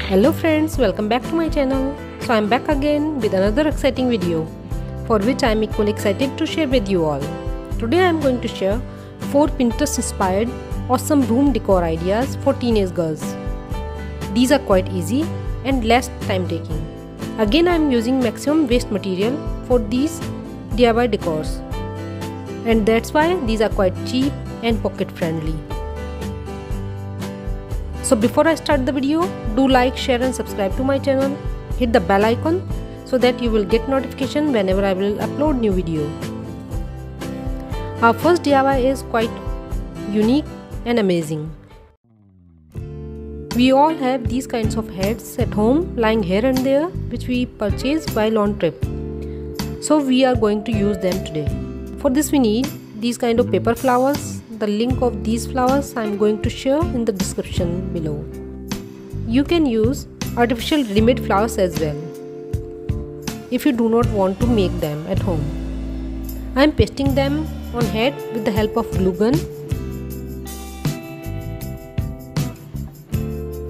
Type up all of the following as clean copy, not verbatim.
Hello friends, welcome back to my channel. So I'm back again with another exciting video for which I'm equally excited to share with you all. Today I'm going to share 4 Pinterest inspired awesome room decor ideas for teenage girls. These are quite easy and less time taking. Again I'm using maximum waste material for these DIY decors, and that's why these are quite cheap and pocket friendly. So before I start the video, do like, share and subscribe to my channel. Hit the bell icon so that you will get notification whenever I will upload new video. Our first DIY is quite unique and amazing. We all have these kinds of heads at home lying here and there, which we purchased while on trip. So we are going to use them today. For this we need these kind of paper flowers. The link of these flowers I am going to share in the description below. You can use artificial ready-made flowers as well if you do not want to make them at home. I am pasting them on head with the help of glue gun.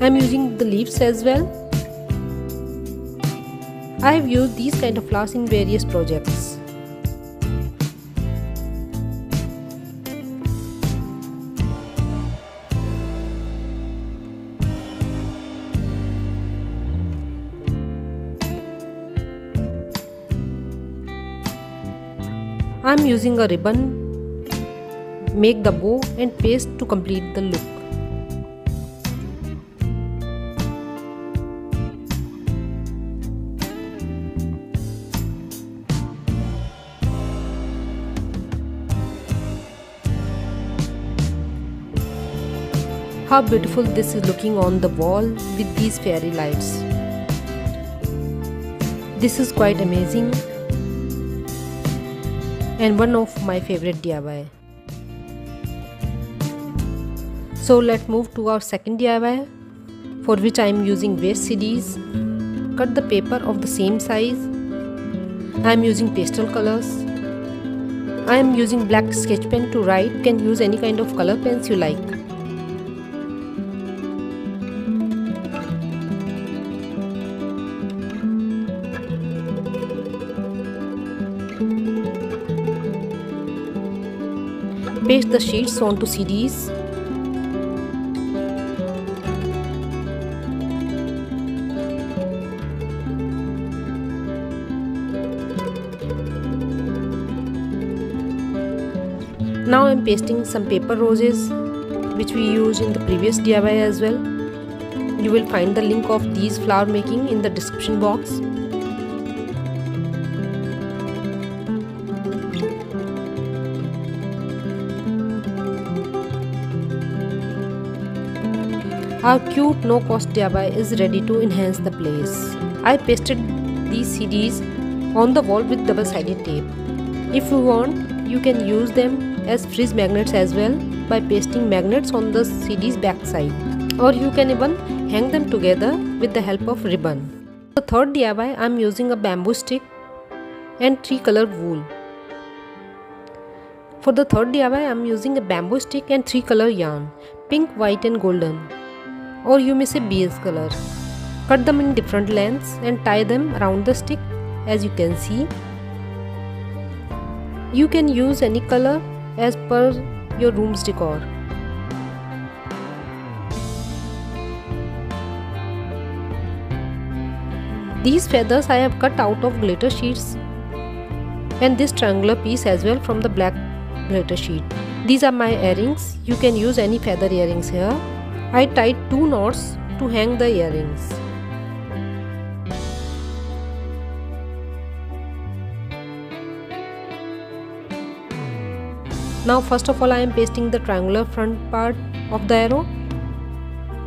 I am using the leaves as well. I have used these kind of flowers in various projects. I am using a ribbon, make the bow and paste to complete the look. How beautiful this is looking on the wall with these fairy lights. This is quite amazing and one of my favorite DIY. So let's move to our second DIY, for which I am using waste CDs. Cut the paper of the same size. I am using pastel colors. I am using black sketch pen to write. You can use any kind of color pens you like. Paste the sheets onto CDs. Now I am pasting some paper roses which we used in the previous DIY as well. You will find the link of these flower making in the description box. Our cute no-cost DIY is ready to enhance the place. I pasted these CDs on the wall with double-sided tape. If you want, you can use them as fridge magnets as well by pasting magnets on the CD's backside. Or you can even hang them together with the help of ribbon. For the third DIY, I am using a bamboo stick and 3-color wool. For the third DIY, I am using a bamboo stick and 3-color yarn, pink, white and golden, or you may say beige color. Cut them in different lengths and tie them around the stick as you can see. You can use any color as per your room's decor. These feathers I have cut out of glitter sheets, and this triangular piece as well from the black glitter sheet. These are my earrings. You can use any feather earrings here. I tied 2 knots to hang the earrings. Now first of all I am pasting the triangular front part of the arrow,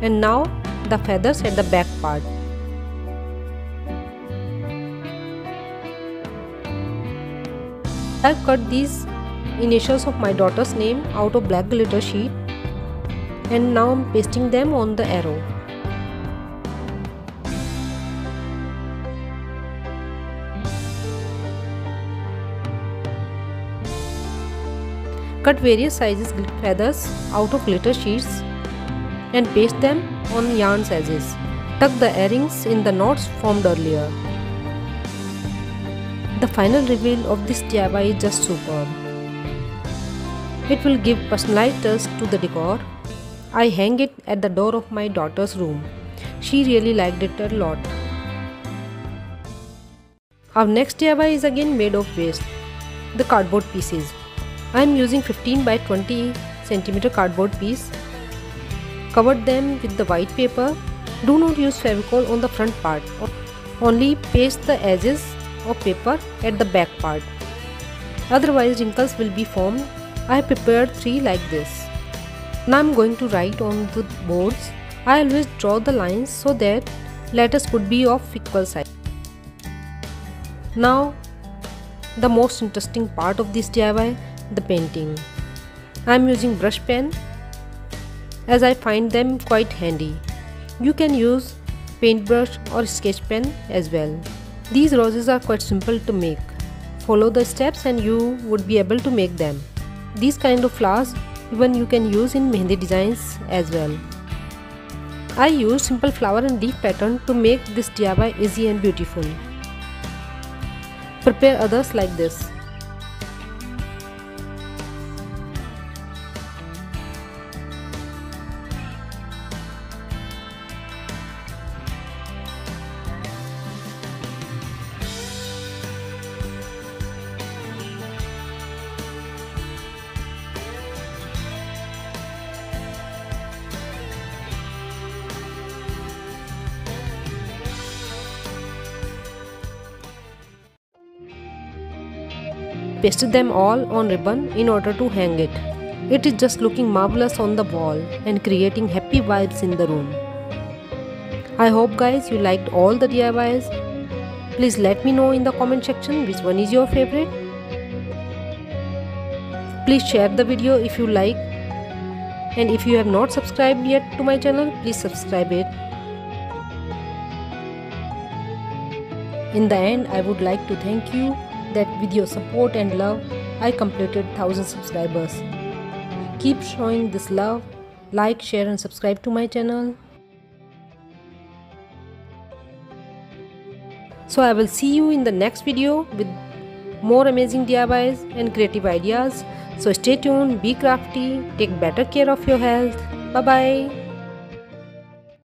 and now the feathers at the back part. I have cut these initials of my daughter's name out of black glitter sheet, and now I am pasting them on the arrow. Cut various sizes feathers out of glitter sheets and paste them on yarn's edges. tuck the earrings in the knots formed earlier. The final reveal of this DIY is just superb. It will give personalized touch to the decor. I hang it at the door of my daughter's room. She really liked it a lot. Our next DIY is again made of waste, the cardboard pieces. I am using 15 by 20 cm cardboard piece. Covered them with the white paper. Do not use Fevicol on the front part. Only paste the edges of paper at the back part. Otherwise wrinkles will be formed. I have prepared 3 like this. Now I am going to write on the boards. I always draw the lines so that letters could be of equal size. Now the most interesting part of this DIY, the painting. I am using brush pen as I find them quite handy. You can use paintbrush or sketch pen as well. These roses are quite simple to make. Follow the steps and you would be able to make them. These kind of flowers even you can use in mehendi designs as well. I use simple flower and leaf pattern to make this DIY easy and beautiful. Prepare others like this. Pasted them all on ribbon in order to hang it. It is just looking marvelous on the wall and creating happy vibes in the room. I hope guys you liked all the DIYs. Please let me know in the comment section which one is your favorite. Please share the video if you like, and if you have not subscribed yet to my channel, please subscribe it. In the end, I would like to thank you that with your support and love, I completed 1000 subscribers. Keep showing this love, like, share and subscribe to my channel. So I will see you in the next video with more amazing DIYs and creative ideas. So stay tuned, be crafty, take better care of your health. Bye bye.